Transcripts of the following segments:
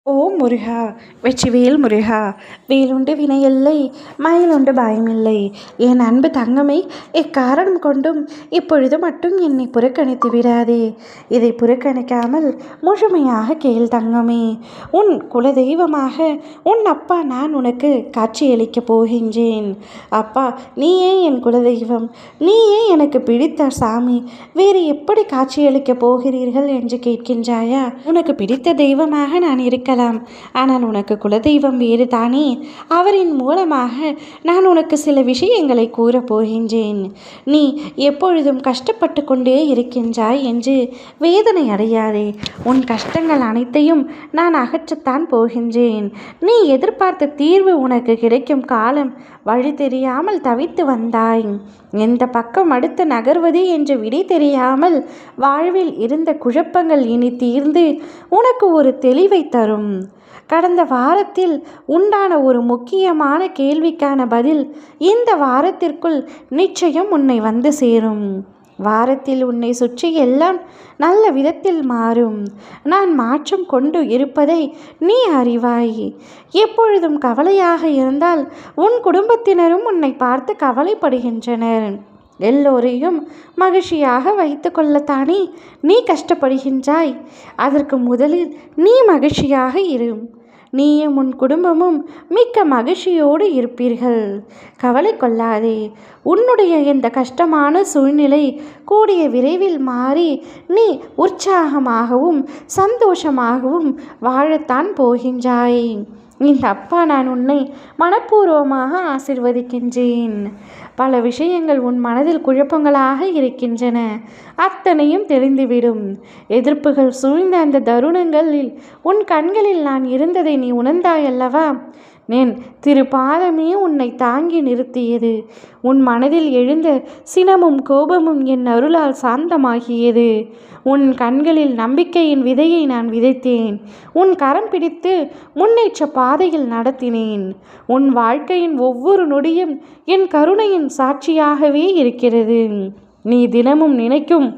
ஓ முருகா! வெற்றிவேல் முருகா! வேலுண்டு வினையில்லை, மயிலுண்டு பயமில்லை. என் அன்பு தங்கமே, எக்காரணம் கொண்டும் இப்பொழுது மட்டும் என்னை புறக்கணித்து விடாதே. இதை புறக்கணிக்காமல் முழுமையாக கேள் தங்கமே. உன் குலதெய்வமாக உன் அப்பா நான் உனக்கு காட்சியளிக்கப் போகின்றேன். அப்பா, நீயே என் குலதெய்வம், நீயே எனக்கு பிடித்த சாமி. வேறு எப்படி காட்சியளிக்கப் போகிறீர்கள் என்று கேட்கின்றாயா? உனக்கு பிடித்த தெய்வமாக நான் இருக்க, ஆனால் உனக்கு குலதெய்வம் வேறு தானே. அவரின் மூலமாக நான் உனக்கு சில விஷயங்களை கூறப் போகின்றேன். நீ எப்பொழுதும் கஷ்டப்பட்டு கொண்டே இருக்கின்றாய் என்று வேதனை அடையாதே. உன் கஷ்டங்கள் அனைத்தையும் நான் அகற்றத்தான் போகின்றேன். நீ எதிர்பார்த்த தீர்வு உனக்கு கிடைக்கும் காலம் வழி தெரியாமல் தவித்து வந்தாய். எந்த பக்கம் அடுத்து நகர்வது என்று விடை தெரியாமல் வாழ்வில் இருந்த குழப்பங்கள் இனி தீர்ந்து உனக்கு ஒரு தெளிவை தரும். கடந்த வாரத்தில் உண்டான ஒரு முக்கியமான கேள்விக்கான பதில் இந்த வாரத்திற்குள் நிச்சயம் உன்னை வந்து சேரும். வாரத்தில் உன்னை சுற்றி எல்லாம் நல்ல விதத்தில் மாறும். நான் மாற்றம் கொண்டு இருப்பதை நீ அறிவாய். எப்பொழுதும் கவலையாக இருந்தால் உன் குடும்பத்தினரும் உன்னை பார்த்து கவலைப்படுகின்றனர். எல்லோரையும் மகிழ்ச்சியாக வைத்து கொள்ளத்தானே நீ கஷ்டப்படுகின்றாய். அதற்கு முதலில் நீ மகிழ்ச்சியாக இரு. நீயும் உன் குடும்பமும் மிக்க மகிழ்ச்சியோடு இருப்பீர்கள். கவலை கொள்ளாதே. உன்னுடைய இந்த கஷ்டமான சூழ்நிலை கூடிய விரைவில் மாறி நீ உற்சாகமாகவும் சந்தோஷமாகவும் வாழத்தான் போகின்றாய். இந்த அப்பா நான் உன்னை மனப்பூர்வமாக ஆசிர்வதிக்கின்றேன். பல விஷயங்கள் உன் மனதில் குழப்பங்களாக இருக்கின்றன. அத்தனையும் தெரிந்துவிடும். எதிர்ப்புகள் சூழ்ந்த அந்த தருணங்களில் உன் கண்களில் நான் இருந்ததை நீ உணர்ந்தாயல்லவா? என் திருப்பாதமே உன்னை தாங்கி நிறுத்தியது. உன் மனதில் எழுந்த சினமும் கோபமும் என் அருளால் சாந்தமாகியது. உன் கண்களில் நம்பிக்கையின் விதையை நான் விதைத்தேன். உன் கரம் பிடித்து முன்னேற்ற பாதையில் நடத்தினேன். உன் வாழ்க்கையின் ஒவ்வொரு நொடியும் என் கருணையின் சாட்சியாகவே இருக்கிறது. நீ தினமும் நினைக்கும்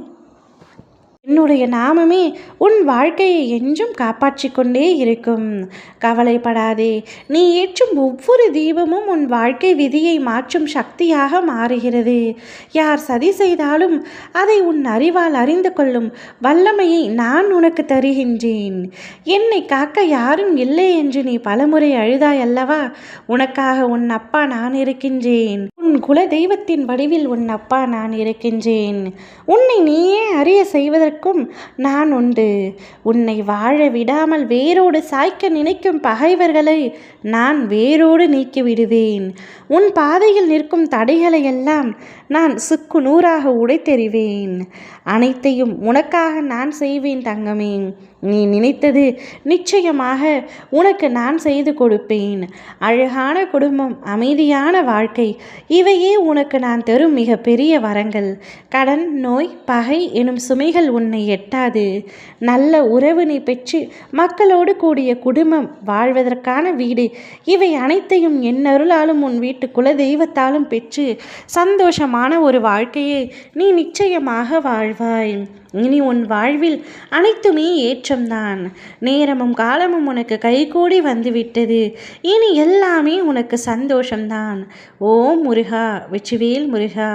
என்னுடைய நாமமே உன் வாழ்க்கையை என்றும் காப்பாற்றி கொண்டே இருக்கும். கவலைப்படாதே. நீ ஏற்றும் ஒவ்வொரு தீபமும் உன் வாழ்க்கை விதியை மாற்றும் சக்தியாக மாறுகிறது. யார் சதி செய்தாலும் அதை உன் அறிவால் அறிந்து கொள்ளும் வல்லமையை நான் உனக்கு தருகின்றேன். என்னை காக்க யாரும் இல்லை என்று நீ பலமுறை அழுதாய் அல்லவா? உனக்காக உன் அப்பா நான் இருக்கின்றேன். உன் குல தெய்வத்தின் வடிவில் உன் அப்பா நான் இருக்கின்றேன். உன்னை நீயே அறிய செய்வதற்கும் நான் உண்டு. உன்னை வாழ விடாமல் வேரோடு சாய்க்க நினைக்கும் பகைவர்களை நான் வேரோடு நீக்கிவிடுவேன். உன் பாதையில் நிற்கும் தடைகளை எல்லாம் நான் சுக்கு நூறாக உடைத்தெறிவேன். அனைத்தையும் உனக்காக நான் செய்வேன் தங்கமே. நீ நினைத்தது நிச்சயமாக உனக்கு நான் செய்து கொடுப்பேன். அழகான குடும்பம், அமைதியான வாழ்க்கை, இவையே உனக்கு நான் தரும் மிக பெரிய வரங்கள். கடன், நோய், பகை எனும் சுமைகள் உன்னை எட்டாது. நல்ல உறவு நீ பெற்று மக்களோடு கூடிய குடும்பம், வாழ்வதற்கான வீடு, இவை அனைத்தையும் என் அருளாலும் உன் வீட்டு குல தெய்வத்தாலும் பெற்று சந்தோஷமான ஒரு வாழ்க்கையை நீ நிச்சயமாக வாழ்வாய். இனி உன் வாழ்வில் அனைத்துமே ஏற்றம்தான். நேரமும் காலமும் உனக்கு கைகூடி வந்துவிட்டது. இனி எல்லாமே உனக்கு சந்தோஷம்தான். ஓம் முருகா! வெற்றிவேல் முருகா!